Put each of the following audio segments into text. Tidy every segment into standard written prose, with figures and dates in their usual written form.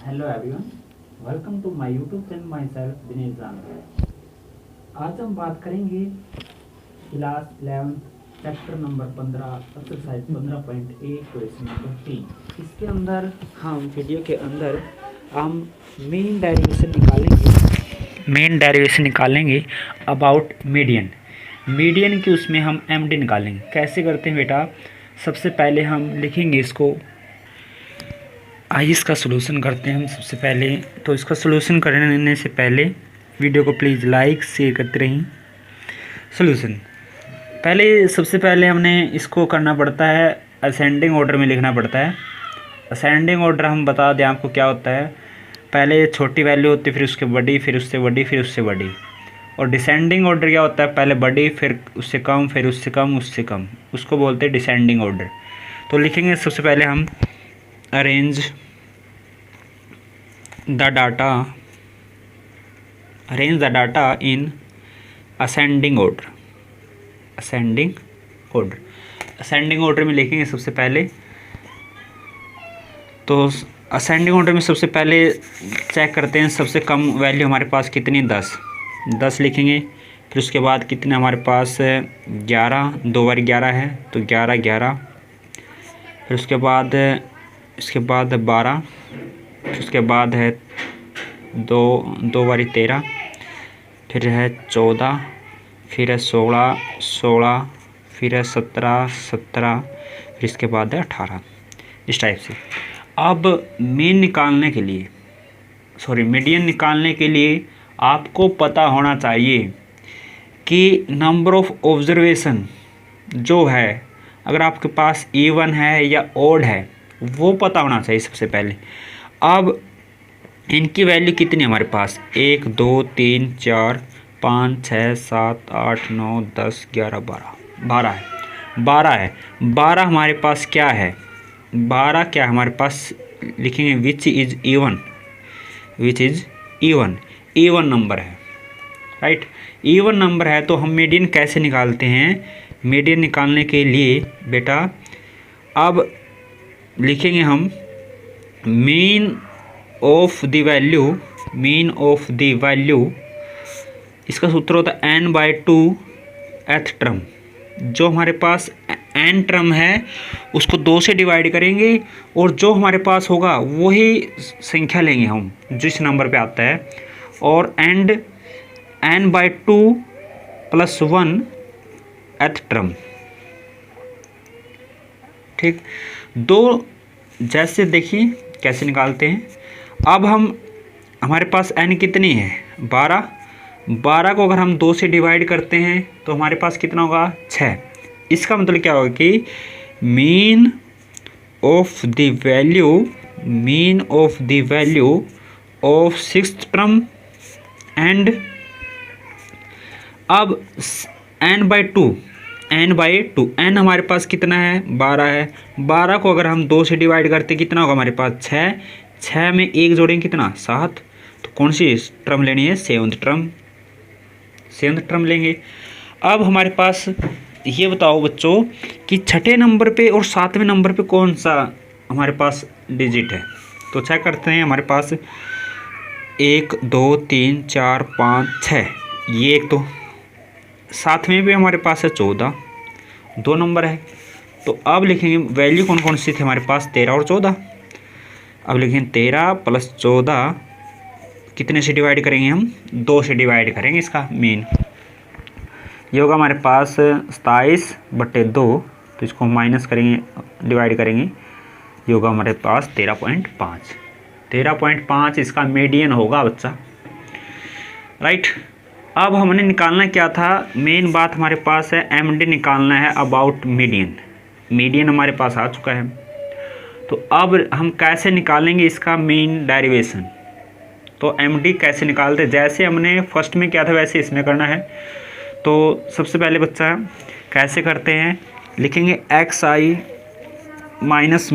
Hello everyone, welcome to my YouTube channel myself Dinesh Jankar. आज हम बात करेंगे class 11 chapter number 15 exercise 15.1 question number 3। इसके अंदर हम वीडियो के अंदर हम मेन डेरिवेशन निकालेंगे अबाउट मीडियन की उसमें हम एमडी निकालेंगे। कैसे करते हैं बेटा, सबसे पहले हम लिखेंगे इसको। आइए इसका सलूशन करते हैं हम सबसे पहले। तो इसका सलूशन करने से पहले वीडियो को प्लीज़ लाइक शेयर करते रहिए। सलूशन सबसे पहले हमने इसको करना पड़ता है, असेंडिंग ऑर्डर में लिखना पड़ता है। असेंडिंग ऑर्डर हम बता दें आपको क्या होता है। पहले छोटी वैल्यू होती है, फिर उसके बड़ी, फिर उससे बड़ी, फिर उससे बड़ी। और डिसेंडिंग ऑर्डर क्या होता है, पहले बड़ी, फिर उससे कम, फिर उससे कम, उससे कम, उसको बोलते हैं डिसेंडिंग ऑर्डर। तो लिखेंगे सबसे पहले हम arrange the data in ascending order में लिखेंगे सबसे पहले। तो असेंडिंग ऑर्डर में सबसे पहले चेक करते हैं सबसे कम वैल्यू हमारे पास कितनी, 10 लिखेंगे। फिर उसके बाद कितने हमारे पास 11, 2 बार 11 है तो 11। फिर उसके बाद 12, फिर उसके बाद है 2 बारी 13, फिर है 14, फिर है 16, फिर है 17, फिर इसके बाद है 18। इस टाइप से। अब मीडियन निकालने के लिए आपको पता होना चाहिए कि नंबर ऑफ ऑब्जर्वेशन जो है, अगर आपके पास इवन है या ओड है, वो पता होना चाहिए सबसे पहले। अब इनकी वैल्यू कितनी है हमारे पास, 1 2 3 4 5 6 7 8 9 10 11 12 है। 12 हमारे पास क्या है, 12 क्या हमारे पास लिखेंगे विच इज़ इवन नंबर है, राइट। इवन नंबर है तो हम मीडियन कैसे निकालते हैं। मीडियन निकालने के लिए बेटा अब लिखेंगे हम मीन ऑफ द वैल्यू। इसका सूत्र होता है n/2 th टर्म। जो हमारे पास n टर्म है उसको 2 से डिवाइड करेंगे और जो हमारे पास होगा वही संख्या लेंगे हम जिस नंबर पे आता है। और एंड n/2 + 1 th टर्म, ठीक। जैसे देखिए कैसे निकालते हैं। अब हमारे पास n कितनी है, 12 को अगर हम 2 से डिवाइड करते हैं तो हमारे पास कितना होगा, 6। इसका मतलब क्या होगा कि mean of the value of 6th term and अब n/2 n हमारे पास कितना है, 12 है। 12 को अगर हम 2 से डिवाइड करते कितना होगा हमारे पास, 6 में 1 जोड़ेंगे कितना, 7। तो कौन सी टर्म लेनी है, 7th टर्म लेंगे। अब हमारे पास ये बताओ बच्चों कि छठे नंबर पे और 7वें नंबर पे कौन सा हमारे पास डिजिट है। तो चेक करते हैं। हमारे पास 1 2 3 4 5 6, ये एक। तो 7वें पे हमारे पास है 14, 2 नंबर है। तो अब लिखेंगे वैल्यू कौन सी थी हमारे पास, 13 और 14। अब लिखेंगे 13 + 14 कितने से डिवाइड करेंगे हम, 2 से डिवाइड करेंगे इसका मीन। ये होगा हमारे पास 27/2, तो इसको माइनस करेंगे, डिवाइड करेंगे, ये होगा हमारे पास 13.5 इसका मीडियन होगा बच्चा, राइट। अब हमने निकालना क्या था, मेन बात हमारे पास है एमडी निकालना है अबाउट मीडियन हमारे पास आ चुका है। तो अब हम कैसे निकालेंगे इसका मीन डेरिवेशन। तो एमडी कैसे निकालते, जैसे हमने फर्स्ट में किया था वैसे इसमें करना है। तो सबसे पहले बच्चा कैसे करते हैं, लिखेंगे xi माइनस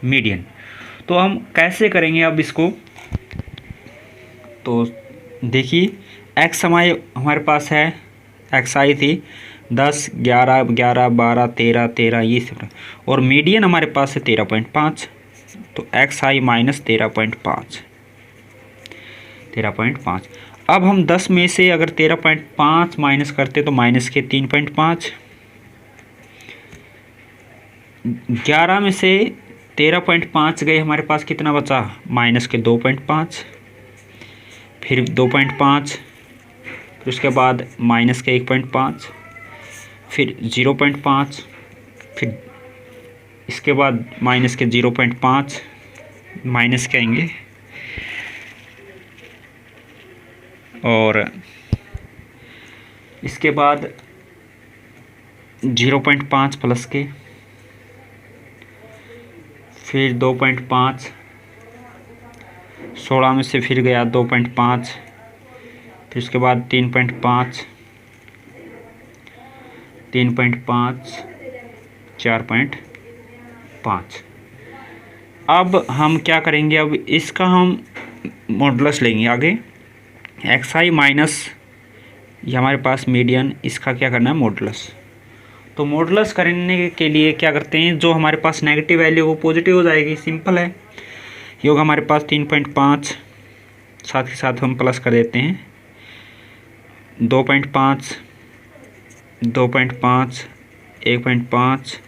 मीडियन। तो हम कैसे करेंगे अब इसको, तो देखिए x हमारे पास है, xi थी 10 11 12 13 ये सब। और मीडियन हमारे पास है 13.5, तो एक्स आई माइनस 13.5। अब हम 10 में से अगर 13.5 माइनस करते तो माइनस के 3.5, 11 में से 13.5 गए, हमारे पास कितना बचा, माइनस के 2.5, फिर 2.5, फिर उसके बाद माइनस के 1.5, फिर 0.5, फिर इसके बाद माइनस के 0.5 माइनस के आएंगे, और इसके बाद 0.5 प्लस के, फिर 2.5, 16 में से फिर गया 2.5, फिर उसके बाद 3.5, 4.5। अब हम क्या करेंगे, अब इसका हम मॉडुलस लेंगे आगे, एक्स आई माइनस ये हमारे पास मीडियन, इसका क्या करना है, मॉडुलस। तो मॉडुलस करने के लिए क्या करते हैं, जो हमारे पास नेगेटिव वैल्यू वो पॉजिटिव हो जाएगी, सिंपल है। ये होगा हमारे पास 3.5, साथ ही साथ हम प्लस कर देते हैं 2.5, 2.5, 1.5,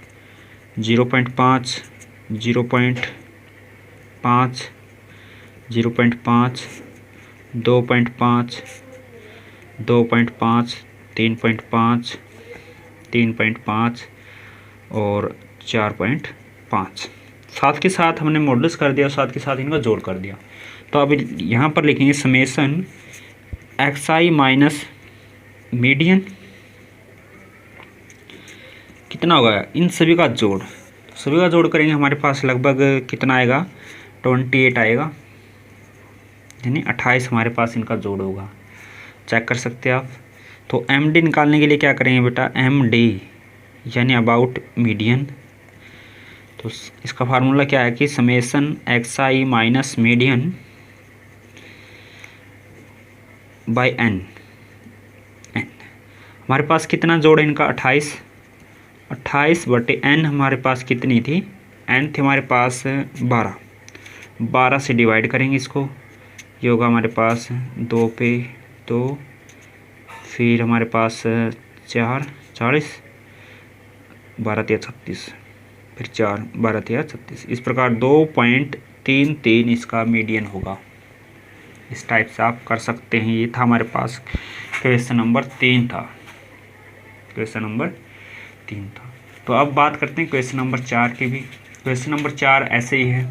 0.5, 0.5, 0.5, 2.5, 2.5, 3.5, 3.5 और 4.5। साथ के साथ हमने मॉडुलस कर दिया, साथ के साथ इनका जोड़ कर दिया। तो अब यहाँ पर लिखेंगे समेसन एक्स आई माइनस मीडियन, कितना होगा, इन सभी का जोड़, सभी का जोड़ करेंगे, हमारे पास लगभग कितना आएगा, 28 आएगा, यानी 28 हमारे पास इनका जोड़ होगा, चेक कर सकते हैं आप। तो एम डी निकालने के लिए क्या करेंगे बेटा, एम डी यानी अबाउट मीडियन। तो इसका फार्मूला क्या है कि समेसन एक्स आई माइनस मीडियन बाय एन। हमारे पास कितना जोड़ है इनका, 28, 28 बटे एन हमारे पास कितनी थी, एन थी हमारे पास 12, 12 से डिवाइड करेंगे इसको, ये होगा हमारे पास 2 पे 2, फिर हमारे पास 4, 40, 12 या 36, फिर 4, 12 या 36, इस प्रकार 2.33 इसका मीडियन होगा। इस टाइप से आप कर सकते हैं। ये था हमारे पास क्वेश्चन नंबर 3 था, क्वेश्चन नंबर 3 था। तो अब बात करते हैं क्वेश्चन नंबर 4 की भी। क्वेश्चन नंबर 4 ऐसे ही है।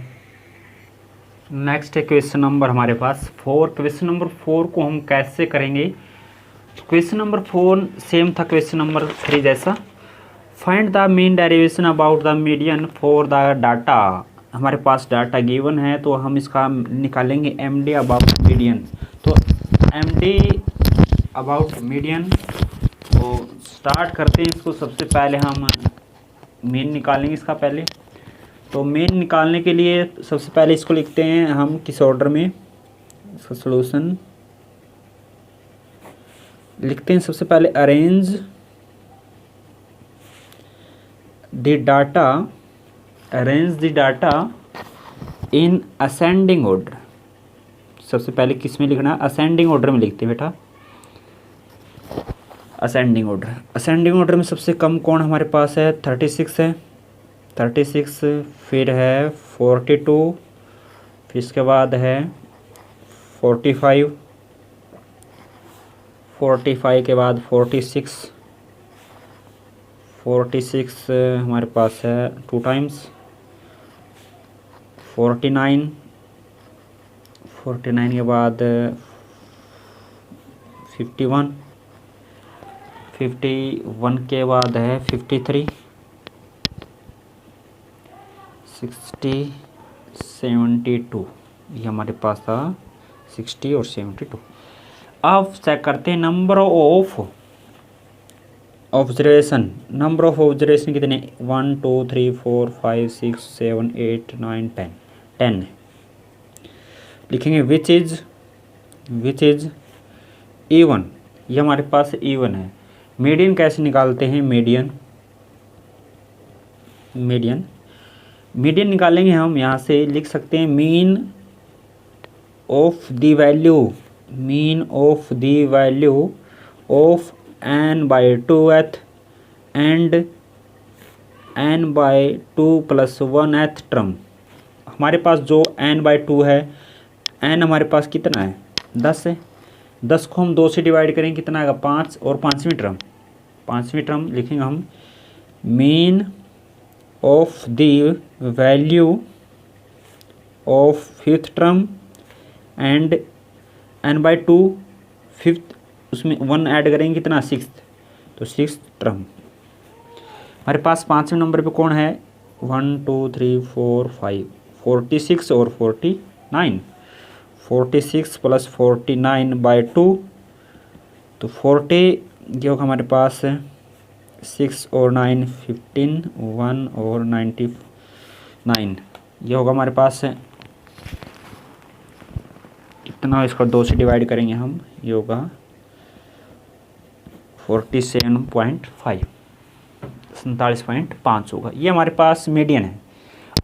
नेक्स्ट है क्वेश्चन नंबर हमारे पास 4। क्वेश्चन नंबर 4 को हम कैसे करेंगे, क्वेश्चन नंबर 4 सेम था क्वेश्चन नंबर 3 जैसा। Find the mean derivation about the median for the data. हमारे पास डाटा गिवन है तो हम इसका निकालेंगे एम डी अबाउट मीडियन। तो एम डी अबाउट मीडियन, तो स्टार्ट करते हैं इसको। सबसे पहले हम मीन निकालेंगे इसका पहले। तो मीन निकालने के लिए सबसे पहले इसको लिखते हैं हम किस ऑर्डर में, इसका सॉल्यूशन लिखते हैं। सबसे पहले arrange the data in ascending order. सबसे पहले किस में लिखना है, असेंडिंग ऑर्डर में लिखते हैं बेटा, असेंडिंग ऑर्डर। असेंडिंग ऑर्डर में सबसे कम कौन हमारे पास है, 36 है, 36, फिर है 42, फिर इसके बाद है 45, 45 के बाद 46, 46 हमारे पास है 2 टाइम्स, 49, 49 के बाद 51, 51 के बाद है 53, 60, 72, ये हमारे पास था 60 और 72। अब चेक करते हैं number of observation. Number of observation कितने, 1 2 3 4 5 6 7 8 9 10, 10 लिखेंगे। विच इज इवन, ये हमारे पास इवन है। मीडियन कैसे निकालते हैं, मीडियन मीडियन। मीडियन निकालेंगे हम, यहाँ से लिख सकते हैं mean of the value, mean of the value of n/2th and n/2+1th term. हमारे पास जो n/2 है, n हमारे पास कितना है 10 है, 10 को हम 2 से डिवाइड करेंगे कितना आएगा 5, और पाँचवीं टर्म लिखेंगे हम mean of the value of fifth term and n/2 fifth, उसमें 1 ऐड करेंगे कितना 6th, तो 6th टर्म। हमारे पास 5वें नंबर पे कौन है 1 2 3 4 5 46 और 49, 46 + 49/2, तो 40 ये होगा हमारे पास 6 और 9 15, 1 और 99, ये होगा हमारे पास कितना, इसको 2 से डिवाइड करेंगे हम, ये होगा 47.5, 47.5 होगा। ये हमारे पास मीडियन है।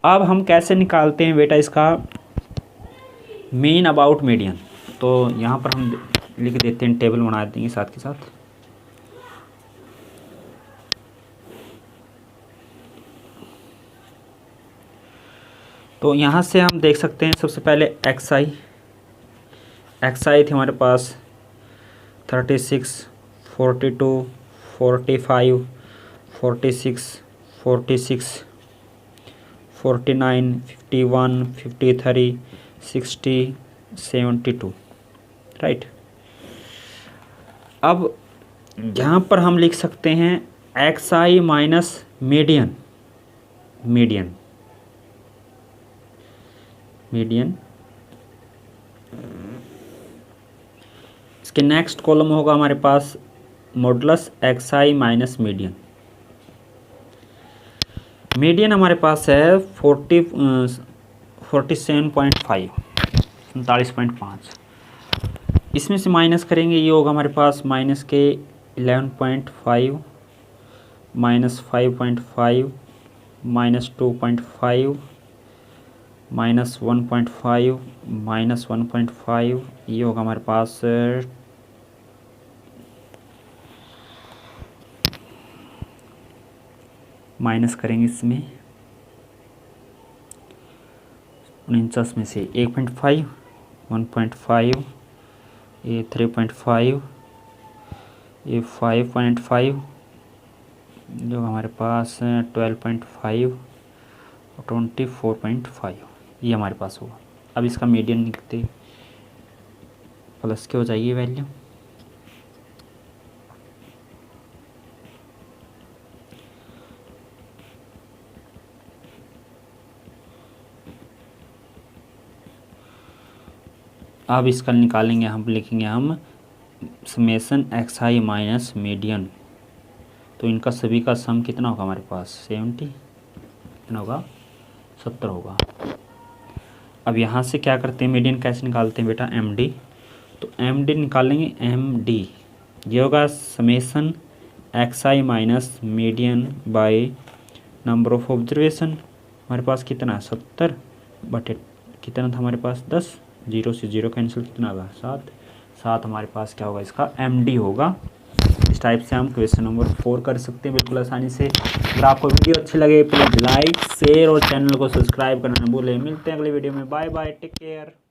अब हम कैसे निकालते हैं बेटा इसका मीन अबाउट मीडियन, तो यहाँ पर हम लिख देते हैं, टेबल बना देंगे साथ के साथ। तो यहाँ से हम देख सकते हैं सबसे पहले xi थी हमारे पास 36 42 45 46 49 51 53 60 72, राइट। अब यहाँ पर हम लिख सकते हैं xi माइनस मीडियन, इसके नेक्स्ट कॉलम होगा हमारे पास modulus xi minus median. Median हमारे पास है 47.5, 47.5। इसमें से माइनस करेंगे, ये होगा हमारे पास माइनस के 11.5 माइनस 5.5 माइनस 2.5 माइनस 1.5 माइनस 1.5, ये होगा हमारे पास माइनस करेंगे इसमें 49 में से 1.5 1.5, ये 3.5, ये 5.5, जो हमारे पास 12.5 और 24.5, ये हमारे पास होगा। अब इसका मीडियन लिखते, प्लस के हो जाएगी वैल्यू, अब इसका निकालेंगे हम, लिखेंगे हम समेसन xi माइनस मीडियन, तो इनका सभी का सम कितना होगा हमारे पास 70, कितना होगा 70 होगा। अब यहाँ से क्या करते हैं, मीडियन कैसे निकालते हैं बेटा md, तो md निकालेंगे md, ये होगा summation xi minus median by number of observation. हमारे पास कितना 70 बटे कितना था हमारे पास 10, 0 से 0 कैंसिल, कितना होगा 7 हमारे पास क्या होगा इसका md होगा। इस टाइप से हम क्वेश्चन नंबर 4 कर सकते हैं बिल्कुल आसानी से। अगर आपको वीडियो अच्छी लगे प्लीज़ लाइक शेयर और चैनल को सब्सक्राइब करना न भूलें। मिलते हैं अगले वीडियो में, बाय बाय, टेक केयर।